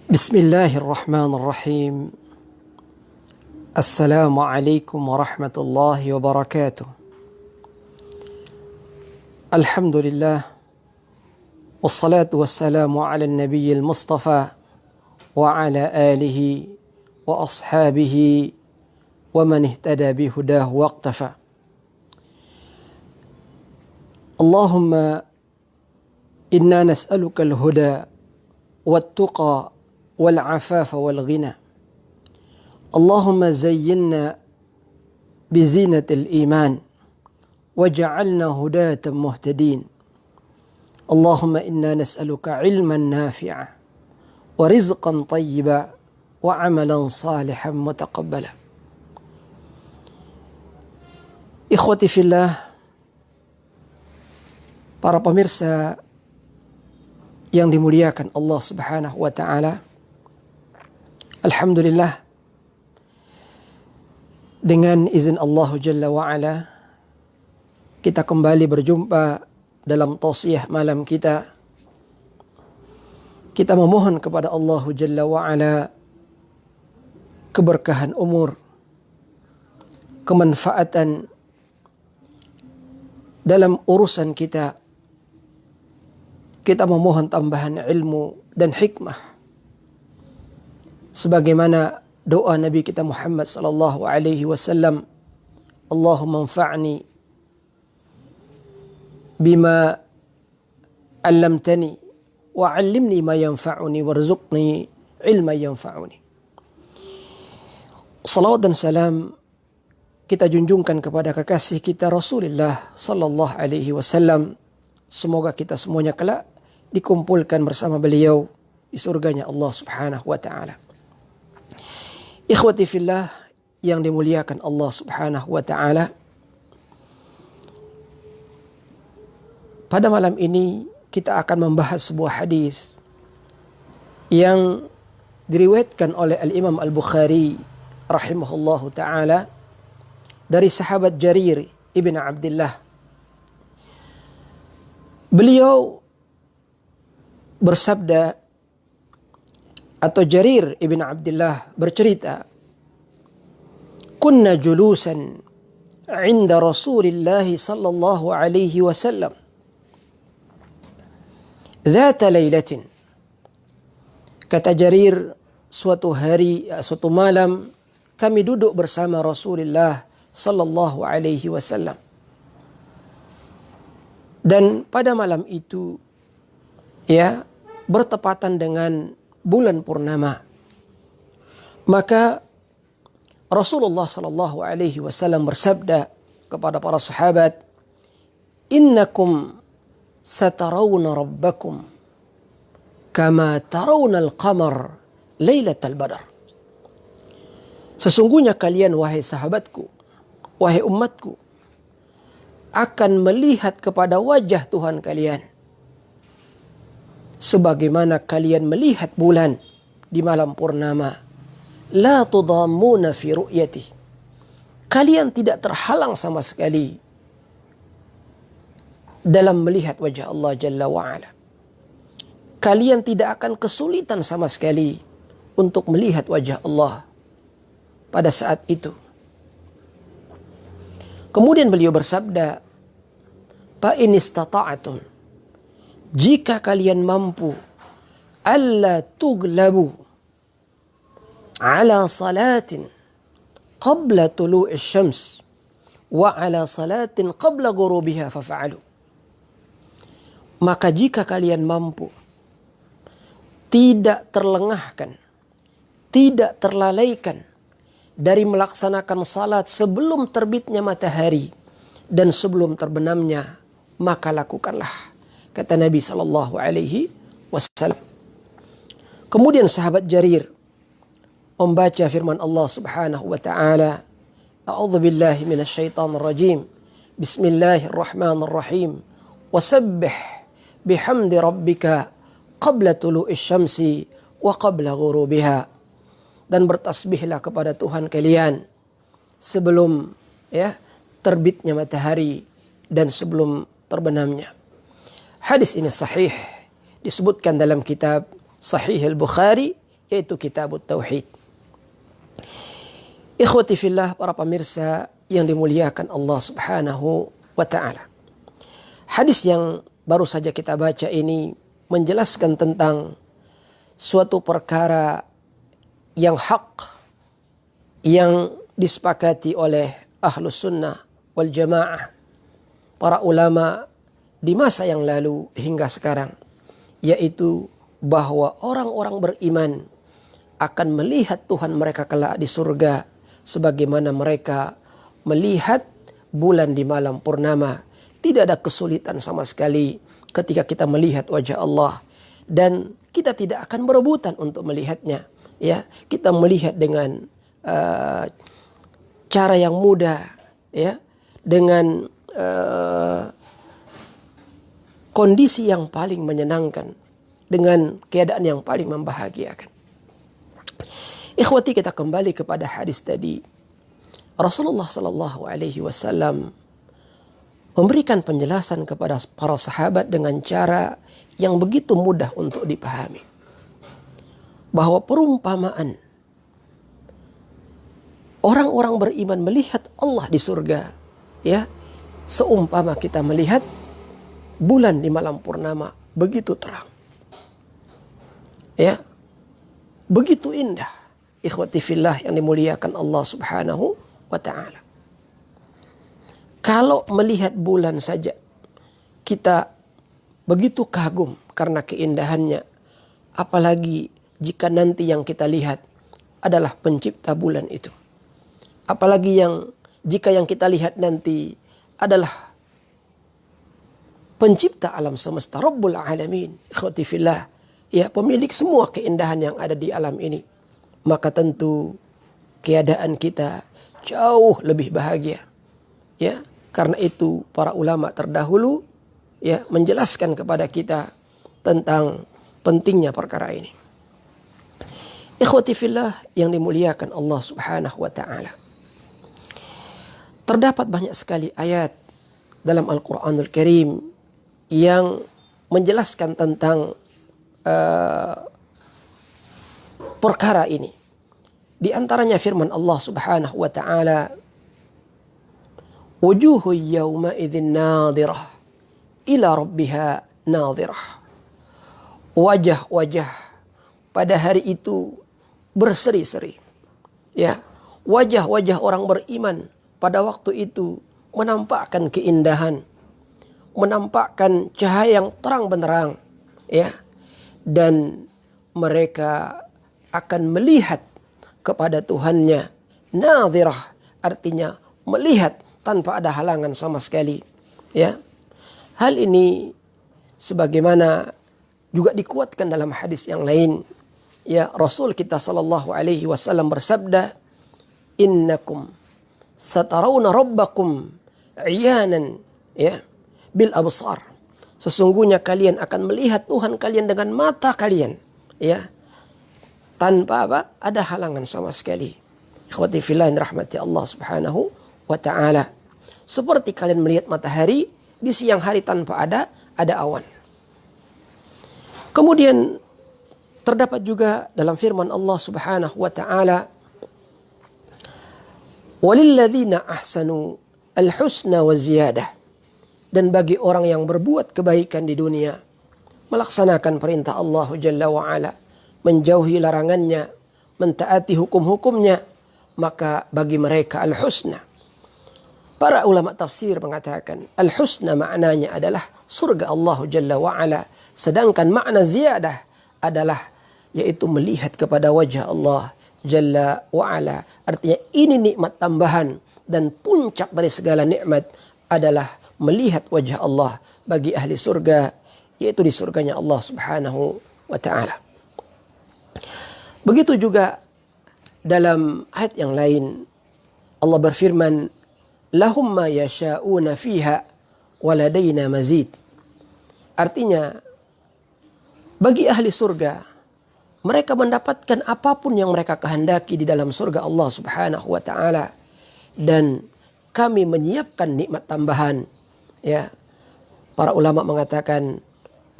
Bismillahirrahmanirrahim. Assalamualaikum warahmatullahi wabarakatuh. Alhamdulillah. Wassalatu wassalamu ala nabiyil mustafa wa ala alihi wa ashabihi wa man ihtada bihudahu waqtafa. Allahumma inna nas'aluka al-huda wat-tuqa wal-afafa wal-ghina. Allahumma zayyinna bizinatil iman waj'alna hudatan muhtadin. Allahumma inna nas'aluka ilman nafi'a wa rizqan tayyiba wa amalan salihan mutaqabbala. Ikhwati fillah, para pemirsa yang dimuliakan Allah Subhanahu wa taala. Alhamdulillah, dengan izin Allah Jalla wa Ala, kita kembali berjumpa dalam tausiah malam kita. Kita memohon kepada Allah Jalla wa Ala keberkahan umur, kemanfaatan dalam urusan kita. Kita memohon tambahan ilmu dan hikmah, sebagaimana doa Nabi kita Muhammad sallallahu alaihi wasallam, Allahumma anfa'ni bima 'allamtani wa 'allimni ma yanfa'uni warzuqni ilman yanfa'uni. Salawat dan salam kita junjungkan kepada kekasih kita Rasulullah sallallahu alaihi wasallam. Semoga kita semuanya kelak dikumpulkan bersama beliau di surganya Allah Subhanahu wa taala. Ikhwati fillah yang dimuliakan Allah Subhanahu wa taala. Pada malam ini kita akan membahas sebuah hadis yang diriwayatkan oleh Al-Imam Al-Bukhari rahimahullahu taala dari sahabat Jarir ibn Abdullah. Beliau bersabda, atau Jarir ibn Abdullah bercerita, kunna julusan 'inda Rasulillah sallallahu alaihi wasallam dzata lailatin. Kata Jarir, suatu malam kami duduk bersama Rasulullah sallallahu alaihi wasallam. Dan pada malam itu bertepatan dengan bulan purnama. Maka Rasulullah sallallahu alaihi wasallam bersabda kepada para sahabat, "Innakum satarawna rabbakum kama tarawna al-qamar lailatal badar." Sesungguhnya kalian, wahai sahabatku, wahai umatku, akan melihat kepada wajah Tuhan kalian sebagaimana kalian melihat bulan di malam purnama. La tudammuna fi ru'yati. Kalian tidak terhalang sama sekali dalam melihat wajah Allah Jalla wa'ala. Kalian tidak akan kesulitan sama sekali untuk melihat wajah Allah pada saat itu. Kemudian beliau bersabda, fa in istata'tum, jika kalian mampu, alla tuglabu ala salatin qabla tulu'is syams wa ala salatin qabla ghurubiha fafa'alu. Maka jika kalian mampu tidak terlengahkan, tidak terlalaikan dari melaksanakan salat sebelum terbitnya matahari dan sebelum terbenamnya, maka lakukanlah, kata Nabi sallallahu alaihi wasallam. Kemudian sahabat Jarir membaca firman Allah Subhanahu wa taala, A'udzu billahi minasyaitonir rajim. Bismillahirrahmanirrahim. Wasabbih bihamdi rabbika qabla tulu'is syamsi wa qabla ghurubiha. Dan bertasbihlah kepada Tuhan kalian sebelum terbitnya matahari dan sebelum terbenamnya. Hadis ini sahih, disebutkan dalam kitab Sahih Al-Bukhari yaitu Kitabut Tauhid. Ikhwati fillah, para pemirsa yang dimuliakan Allah Subhanahu wa taala. Hadis yang baru saja kita baca ini menjelaskan tentang suatu perkara yang hak yang disepakati oleh Ahlus Sunnah wal Jamaah, para ulama di masa yang lalu hingga sekarang, yaitu bahwa orang-orang beriman akan melihat Tuhan mereka kelak di surga sebagaimana mereka melihat bulan di malam purnama. Tidak ada kesulitan sama sekali ketika kita melihat wajah Allah, dan kita tidak akan berebutan untuk melihatnya. Ya, kita melihat dengan cara yang mudah, ya, dengan kondisi yang paling menyenangkan, dengan keadaan yang paling membahagiakan. Ikhwati, kita kembali kepada hadis tadi. Rasulullah sallallahu alaihi wasallam memberikan penjelasan kepada para sahabat dengan cara yang begitu mudah untuk dipahami. Bahwa perumpamaan orang-orang beriman melihat Allah di surga, ya, seumpama kita melihat bulan di malam purnama, begitu terang. Ya, begitu indah. Ikhwati fillah yang dimuliakan Allah Subhanahu wa taala. Kalau melihat bulan saja kita begitu kagum karena keindahannya, apalagi jika nanti yang kita lihat adalah pencipta bulan itu. Apalagi jika yang kita lihat nanti adalah pencipta alam semesta, Rabbul Alamin, ikhwati fillah, ya, pemilik semua keindahan yang ada di alam ini, maka tentu keadaan kita jauh lebih bahagia. Ya, karena itu para ulama terdahulu, ya, menjelaskan kepada kita tentang pentingnya perkara ini. Ikhwati fillah yang dimuliakan Allah Subhanahu wa taala. Terdapat banyak sekali ayat dalam Al-Qur'anul Karim yang menjelaskan tentang perkara ini. Di antaranya firman Allah Subhanahu wa taala, wujuhu yawma idzin nadhirah ila rabbiha nadhirah. Wajah-wajah pada hari itu berseri-seri. Ya, wajah-wajah orang beriman pada waktu itu menampakkan keindahan, menampakkan cahaya yang terang benderang, ya. Dan mereka akan melihat kepada Tuhannya. Nadhirah artinya melihat tanpa ada halangan sama sekali. Ya, hal ini sebagaimana juga dikuatkan dalam hadis yang lain. Ya, Rasul kita sallallahu alaihi wasallam bersabda, "Innakum satarawna rabbakum iyanan, ya, bil absar." Sesungguhnya kalian akan melihat Tuhan kalian dengan mata kalian, ya, tanpa ada halangan sama sekali. Ikhwati fillah rahmati Allah Subhanahu wa taala. Seperti kalian melihat matahari di siang hari tanpa ada awan. Kemudian terdapat juga dalam firman Allah Subhanahu wa taala, "Walilladzina ahsanu al-husna wa ziyadah." Dan bagi orang yang berbuat kebaikan di dunia, melaksanakan perintah Allah Jalla wa Ala, menjauhi larangannya, mentaati hukum-hukumnya, maka bagi mereka al-husna. Para ulama tafsir mengatakan al-husna maknanya adalah surga Allah Jalla wa Ala, sedangkan makna ziyadah adalah yaitu melihat kepada wajah Allah Jalla wa Ala. Artinya ini nikmat tambahan, dan puncak dari segala nikmat adalah melihat wajah Allah bagi ahli surga, yaitu di surganya Allah Subhanahu wa ta'ala. Begitu juga dalam ayat yang lain Allah berfirman, lahum ma yasha'una fiha waladaina mazid. Artinya bagi ahli surga, mereka mendapatkan apapun yang mereka kehendaki di dalam surga Allah Subhanahu wa ta'ala, dan kami menyiapkan nikmat tambahan. Ya, para ulama mengatakan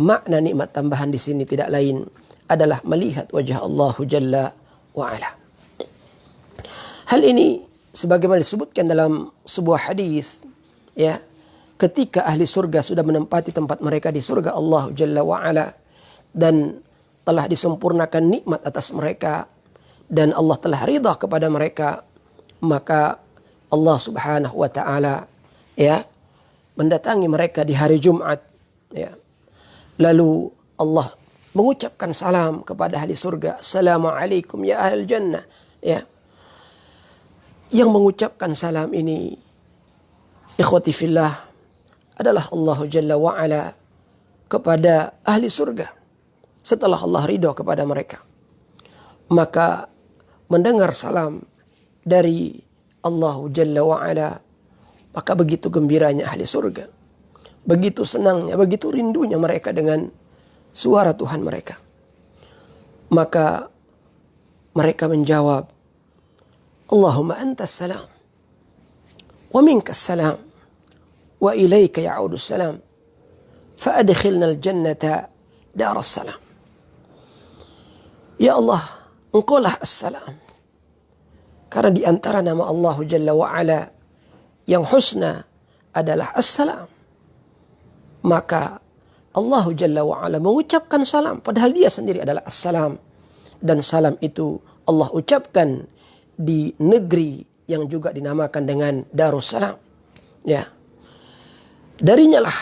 makna nikmat tambahan di sini tidak lain adalah melihat wajah Allah Jalla wa'ala. Hal ini sebagaimana disebutkan dalam sebuah hadis, ya, ketika ahli surga sudah menempati tempat mereka di surga Allah Jalla wa'ala dan telah disempurnakan nikmat atas mereka dan Allah telah ridha kepada mereka, maka Allah Subhanahu wa taala, ya, mendatangi mereka di hari Jumat, ya. Lalu Allah mengucapkan salam kepada ahli surga, "Assalamualaikum ya ahlal jannah." Ya. Yang mengucapkan salam ini, ikhwati fillah, adalah Allah Jalla wa'ala kepada ahli surga setelah Allah ridha kepada mereka. Maka mendengar salam dari Allah Jalla wa'ala, maka begitu gembiranya ahli surga, begitu senangnya, begitu rindunya mereka dengan suara Tuhan mereka. Maka mereka menjawab, "Allahumma antas salam wa minkas salam wa ilaika ya'udus salam fa adkhilna al-jannata daras salam." Ya Allah, Engkaulah as-salam. Karena di antara nama Allah Jalla wa'ala yang husna adalah as-salam. Maka Allah Jalla wa'ala mengucapkan salam, padahal dia sendiri adalah as-salam. Dan salam itu Allah ucapkan di negeri yang juga dinamakan dengan Darussalam. Ya. Darinya lah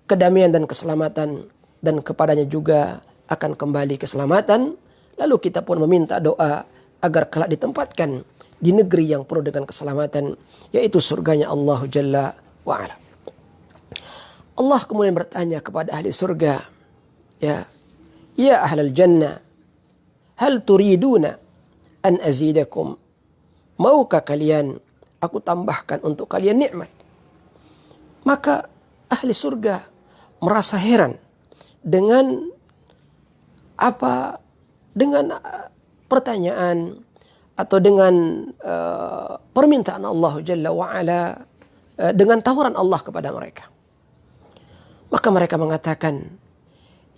kedamaian dan keselamatan, dan kepadanya juga akan kembali keselamatan. Lalu kita pun meminta doa agar kelak ditempatkan di negeri yang penuh dengan keselamatan, yaitu surganya Allah Jalla wa'ala. Allah kemudian bertanya kepada ahli surga, ya, "Ya ahlal jannah, hal turiduna an azidakum?" Maukah kalian aku tambahkan untuk kalian nikmat? Maka ahli surga merasa heran dengan pertanyaan atau dengan permintaan Allah Jalla wa'ala, dengan tawaran Allah kepada mereka. Maka mereka mengatakan,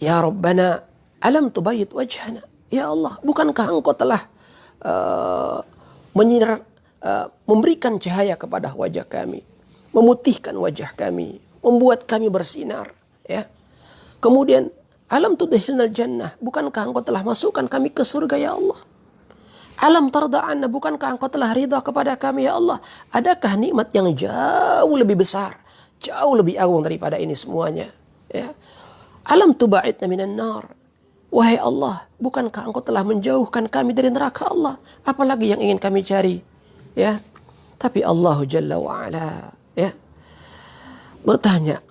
"Ya Rabbana, alam tubayyit wajhana?" Ya Allah, bukankah Engkau telah memberikan cahaya kepada wajah kami, memutihkan wajah kami, membuat kami bersinar, ya. Kemudian, "Alam tudkhilnal jannah?" Bukankah Engkau telah masukkan kami ke surga, ya Allah? "Alam tarda anna?" Bukankah Engkau telah ridha kepada kami, ya Allah? Adakah nikmat yang jauh lebih besar, jauh lebih agung daripada ini semuanya, ya? "Alam tuba'idna minan nar?" Wahai Allah, bukankah Engkau telah menjauhkan kami dari neraka, Allah? Apalagi yang ingin kami cari, ya? Tapi Allah Jalla wa'ala, ya, bertanya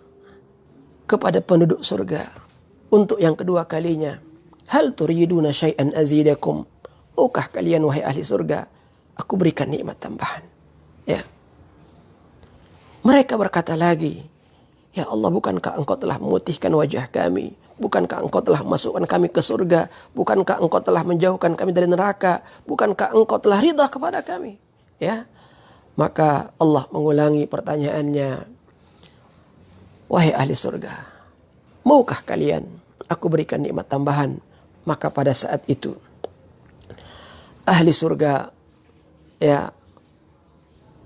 kepada penduduk surga untuk yang kedua kalinya, "Hal turiduna syai'an azidakum?" Maukah kalian, wahai ahli surga, aku berikan nikmat tambahan? Ya. Mereka berkata lagi, "Ya Allah, bukankah Engkau telah memutihkan wajah kami? Bukankah Engkau telah masukkan kami ke surga? Bukankah Engkau telah menjauhkan kami dari neraka? Bukankah Engkau telah ridha kepada kami?" Ya. Maka Allah mengulangi pertanyaannya, "Wahai ahli surga, maukah kalian aku berikan nikmat tambahan?" Maka pada saat itu ahli surga, ya,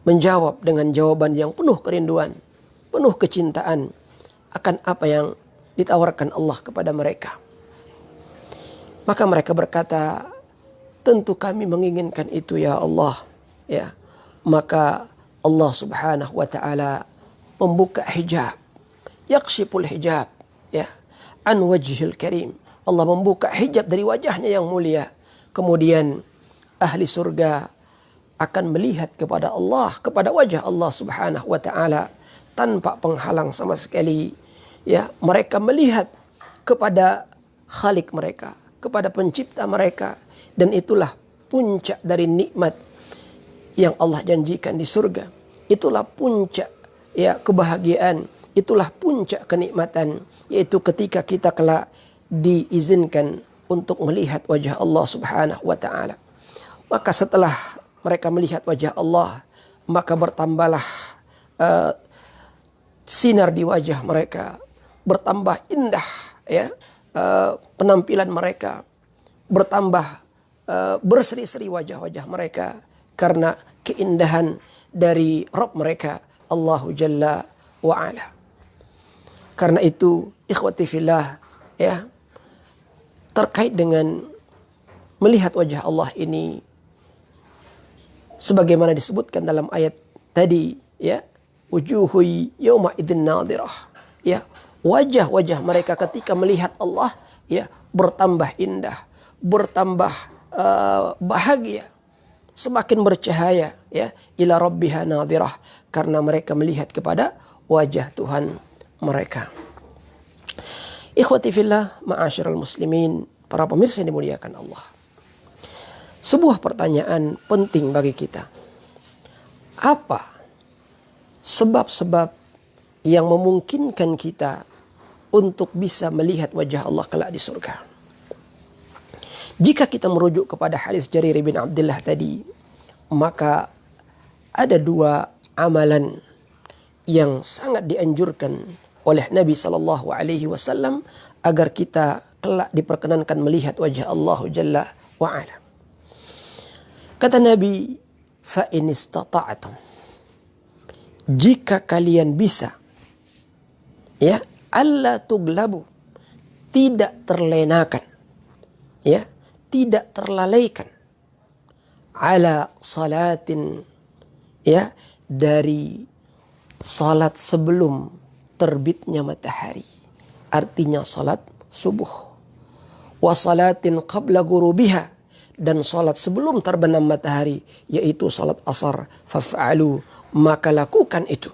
menjawab dengan jawaban yang penuh kerinduan, penuh kecintaan akan apa yang ditawarkan Allah kepada mereka. Maka mereka berkata, "Tentu kami menginginkan itu, ya Allah." Ya. Maka Allah Subhanahu wa taala membuka hijab, yakshiful hijab, ya, an wajhil karim. Allah membuka hijab dari wajahnya yang mulia. Kemudian ahli surga akan melihat kepada Allah, kepada wajah Allah Subhanahu wa taala tanpa penghalang sama sekali. Ya, mereka melihat kepada Khalik mereka, kepada pencipta mereka, dan itulah puncak dari nikmat yang Allah janjikan di surga. Itulah puncak, ya, kebahagiaan, itulah puncak kenikmatan, yaitu ketika kita kelak diizinkan untuk melihat wajah Allah Subhanahu wa taala. Maka setelah mereka melihat wajah Allah, maka bertambahlah sinar di wajah mereka, bertambah indah, ya, penampilan mereka, bertambah berseri-seri wajah-wajah mereka karena keindahan dari Rabb mereka Allahu Jalla wa Ala. Karena itu ikhwati fillah, ya, terkait dengan melihat wajah Allah ini sebagaimana disebutkan dalam ayat tadi, ya, wujuhu yauma idzin nadhirah, ya, wajah-wajah mereka ketika melihat Allah, ya, bertambah indah, bertambah bahagia, semakin bercahaya, ya, ila rabbiha nadhirah, karena mereka melihat kepada wajah Tuhan mereka. Ikhwati fillah, ma'asyiral muslimin, para pemirsa yang dimuliakan Allah. Sebuah pertanyaan penting bagi kita. Apa sebab-sebab yang memungkinkan kita untuk bisa melihat wajah Allah kelak di surga? Jika kita merujuk kepada hadis Jarir bin Abdullah tadi, maka ada dua amalan yang sangat dianjurkan oleh Nabi SAW agar kita kelak diperkenankan melihat wajah Allah Jalla wa Ala. Kata Nabi, fa in istata'tum, jika kalian bisa, ya, alla tuglabu, tidak terlenakan, ya, tidak terlalaikan, ala salatin, ya, dari salat sebelum terbitnya matahari, artinya salat subuh, wa salatin qabla ghurubiha, dan salat sebelum terbenam matahari, yaitu salat asar, faf'alu, maka lakukan itu.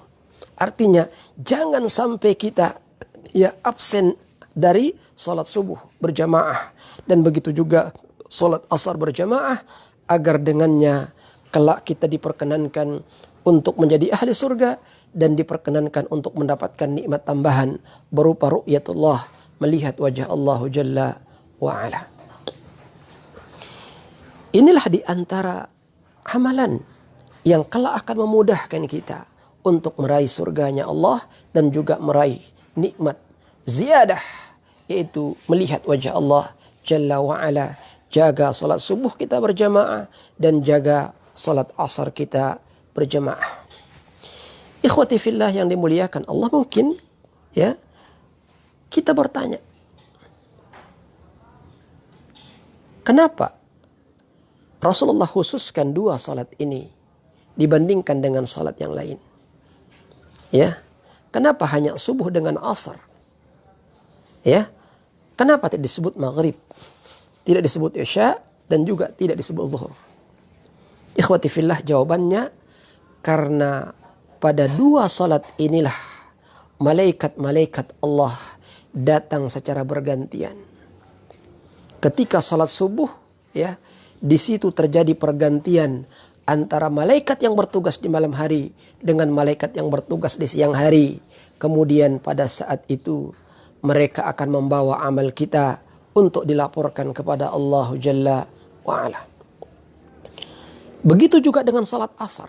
Artinya jangan sampai kita, ya, absen dari salat subuh berjamaah, dan begitu juga salat asar berjamaah, agar dengannya kelak kita diperkenankan untuk menjadi ahli surga dan diperkenankan untuk mendapatkan nikmat tambahan berupa ru'yatullah, melihat wajah Allah Jalla wa Ala. Inilah di antara amalan yang kelak akan memudahkan kita untuk meraih surganya Allah dan juga meraih nikmat ziyadah, yaitu melihat wajah Allah Jalla wa Ala. Jaga salat subuh kita berjamaah dan jaga salat asar kita berjamaah. Ikhwati fillah yang dimuliakan Allah, mungkin, ya, kita bertanya, kenapa Rasulullah khususkan dua salat ini dibandingkan dengan salat yang lain? Ya, kenapa hanya subuh dengan asar? Ya, kenapa tidak disebut maghrib, tidak disebut isya, dan juga tidak disebut zuhur? Ikhwati fillah, jawabannya karena pada dua salat inilah malaikat-malaikat Allah datang secara bergantian. Ketika salat subuh, ya, di situ terjadi pergantian antara malaikat yang bertugas di malam hari dengan malaikat yang bertugas di siang hari. Kemudian pada saat itu mereka akan membawa amal kita untuk dilaporkan kepada Allah Jalla wa Ala. Begitu juga dengan salat asar,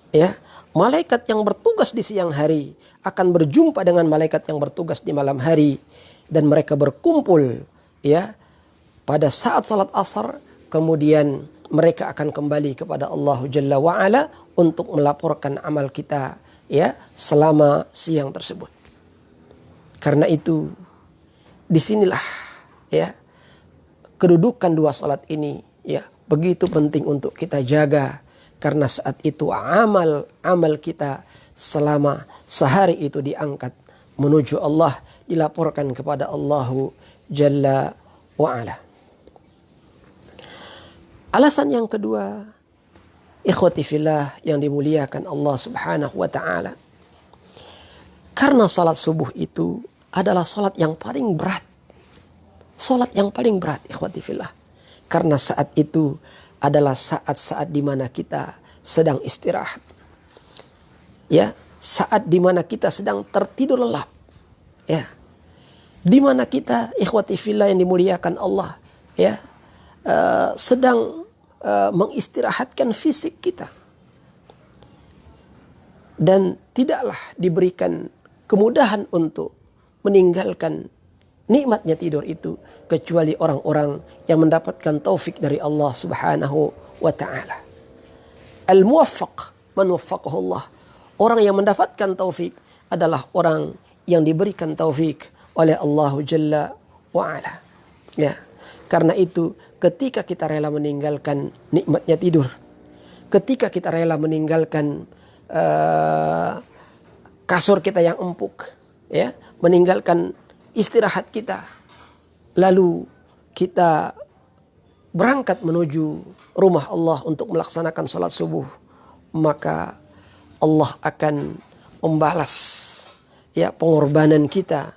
ya, malaikat yang bertugas di siang hari akan berjumpa dengan malaikat yang bertugas di malam hari, dan mereka berkumpul, ya, pada saat salat asar. Kemudian mereka akan kembali kepada Allah Jalla wa Ala untuk melaporkan amal kita, ya, selama siang tersebut. Karena itu disinilah, ya, kedudukan dua salat ini, ya, begitu penting untuk kita jaga, karena saat itu amal kita selama sehari itu diangkat menuju Allah, dilaporkan kepada Allah Jalla wa Ala. Alasan yang kedua, ikhwati fillah yang dimuliakan Allah Subhanahu wa ta'ala, karena salat subuh itu adalah salat yang paling berat. Salat yang paling berat, ikhwati fillah. Karena saat itu adalah saat-saat di mana kita sedang istirahat. Ya, saat di mana kita sedang tertidur lelap. Ya. Di mana kita, ikhwati fillah yang dimuliakan Allah, ya, sedang mengistirahatkan fisik kita, dan tidaklah diberikan kemudahan untuk meninggalkan nikmatnya tidur itu kecuali orang-orang yang mendapatkan taufik dari Allah Subhanahu wa taala. Al-muwaffaq man waffaqahu Allah. Orang yang mendapatkan taufik adalah orang yang diberikan taufik oleh Allah Jalla wa ala. Ya. Karena itu ketika kita rela meninggalkan nikmatnya tidur, ketika kita rela meninggalkan kasur kita yang empuk, ya, meninggalkan istirahat kita, lalu kita berangkat menuju rumah Allah untuk melaksanakan salat subuh, maka Allah akan membalas ya pengorbanan kita,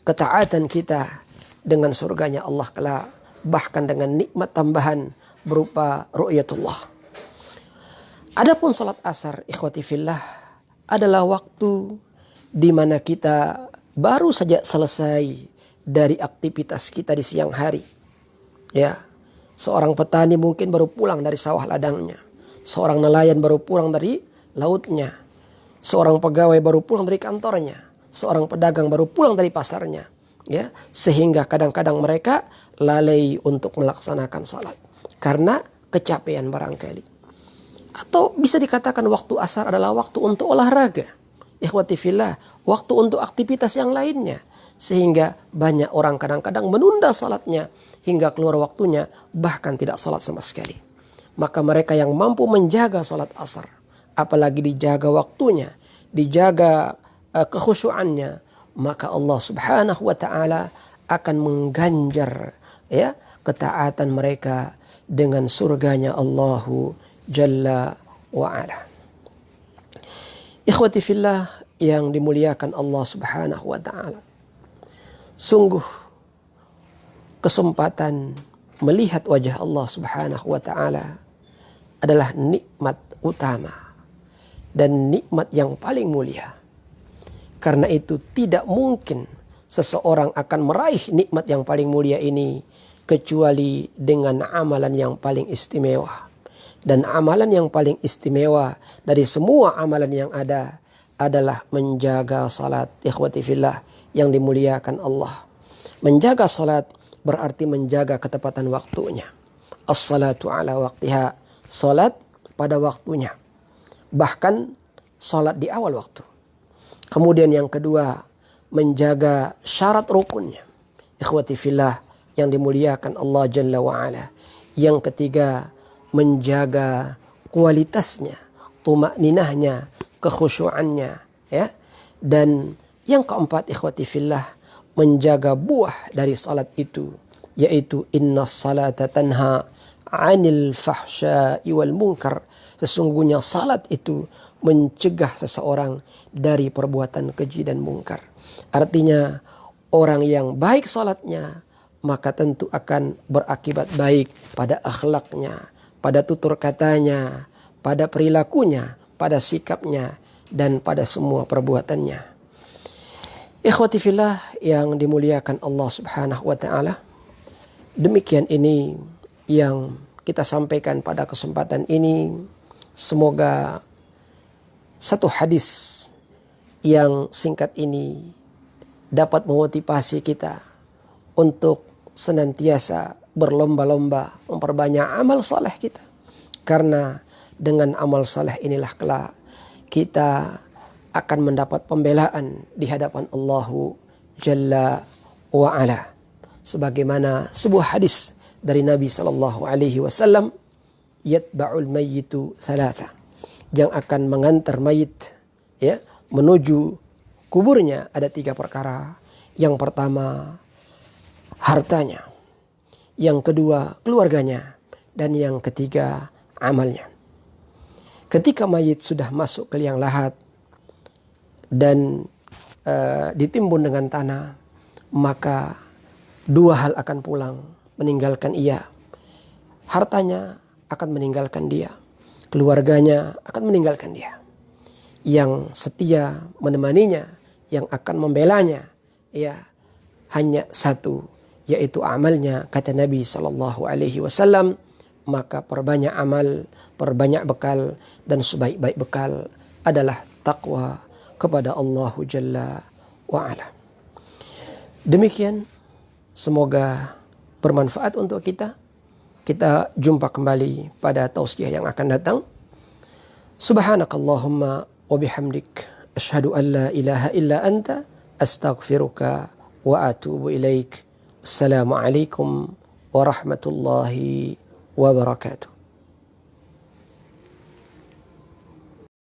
ketaatan kita dengan surganya Allah kelak, bahkan dengan nikmat tambahan berupa ru'yatullah. Adapun salat asar, ikhwati fillah, adalah waktu di mana kita baru saja selesai dari aktivitas kita di siang hari. Ya, seorang petani mungkin baru pulang dari sawah ladangnya. Seorang nelayan baru pulang dari lautnya. Seorang pegawai baru pulang dari kantornya. Seorang pedagang baru pulang dari pasarnya. Ya, sehingga kadang-kadang mereka lalai untuk melaksanakan salat karena kecapean barangkali. Atau bisa dikatakan waktu asar adalah waktu untuk olahraga. Ikhwati fillah, waktu untuk aktivitas yang lainnya. Sehingga banyak orang kadang-kadang menunda salatnya hingga keluar waktunya, bahkan tidak salat sama sekali. Maka mereka yang mampu menjaga salat asar, apalagi dijaga waktunya, dijaga kekhusyuannya, maka Allah Subhanahu wa taala akan mengganjar ya ketaatan mereka dengan surganya Allahu Jalla wa ala. Ikhwati fillah yang dimuliakan Allah Subhanahu wa taala. Sungguh kesempatan melihat wajah Allah Subhanahu wa taala adalah nikmat utama dan nikmat yang paling mulia. Karena itu tidak mungkin seseorang akan meraih nikmat yang paling mulia ini kecuali dengan amalan yang paling istimewa. Dan amalan yang paling istimewa dari semua amalan yang ada adalah menjaga salat, ikhwati fillah yang dimuliakan Allah. Menjaga salat berarti menjaga ketepatan waktunya. As-salatu ala waqtiha, salat pada waktunya. Bahkan salat di awal waktu. Kemudian yang kedua, menjaga syarat rukunnya. Ikhwati fillah yang dimuliakan Allah Jalla wa ala. Yang ketiga, menjaga kualitasnya, tumakninahnya, kekhusyuannya, ya. Dan yang keempat, ikhwati fillah, menjaga buah dari salat itu, yaitu innas salata tanha 'anil fahsya'i wal munkar. Sesungguhnya salat itu mencegah seseorang dari perbuatan keji dan mungkar. Artinya orang yang baik salatnya maka tentu akan berakibat baik pada akhlaknya, pada tutur katanya, pada perilakunya, pada sikapnya, dan pada semua perbuatannya. Ikhwati fillah yang dimuliakan Allah Subhanahu wa taala. Demikian ini yang kita sampaikan pada kesempatan ini. Semoga satu hadis yang singkat ini dapat memotivasi kita untuk senantiasa berlomba-lomba memperbanyak amal saleh kita. Karena dengan amal saleh inilah kelak kita akan mendapat pembelaan di hadapan Allahu Jalla wa ala. Sebagaimana sebuah hadis dari Nabi sallallahu alaihi wasallam, yatba'ul mayyitu thalatha, yang akan mengantar mayit ya menuju kuburnya ada 3 perkara. Yang pertama, hartanya. Yang kedua, keluarganya. Dan yang ketiga, amalnya. Ketika mayit sudah masuk ke liang lahat dan ditimbun dengan tanah, maka 2 hal akan pulang meninggalkan ia. Hartanya akan meninggalkan dia. Keluarganya akan meninggalkan dia. Yang setia menemaninya, yang akan membelanya, ya hanya satu, yaitu amalnya, kata Nabi sallallahu alaihi wasallam. Maka perbanyak amal, perbanyak bekal, dan sebaik-baik bekal adalah takwa kepada Allah Jalla wa ala. Demikian Semoga bermanfaat untuk kita. Kita jumpa kembali pada tausiah yang akan datang. Subhanakallahumma wa bihamdik asyhadu an la ilaha illa anta astaghfiruka wa atubu ilaik. Assalamualaikum warahmatullahi wabarakatuh.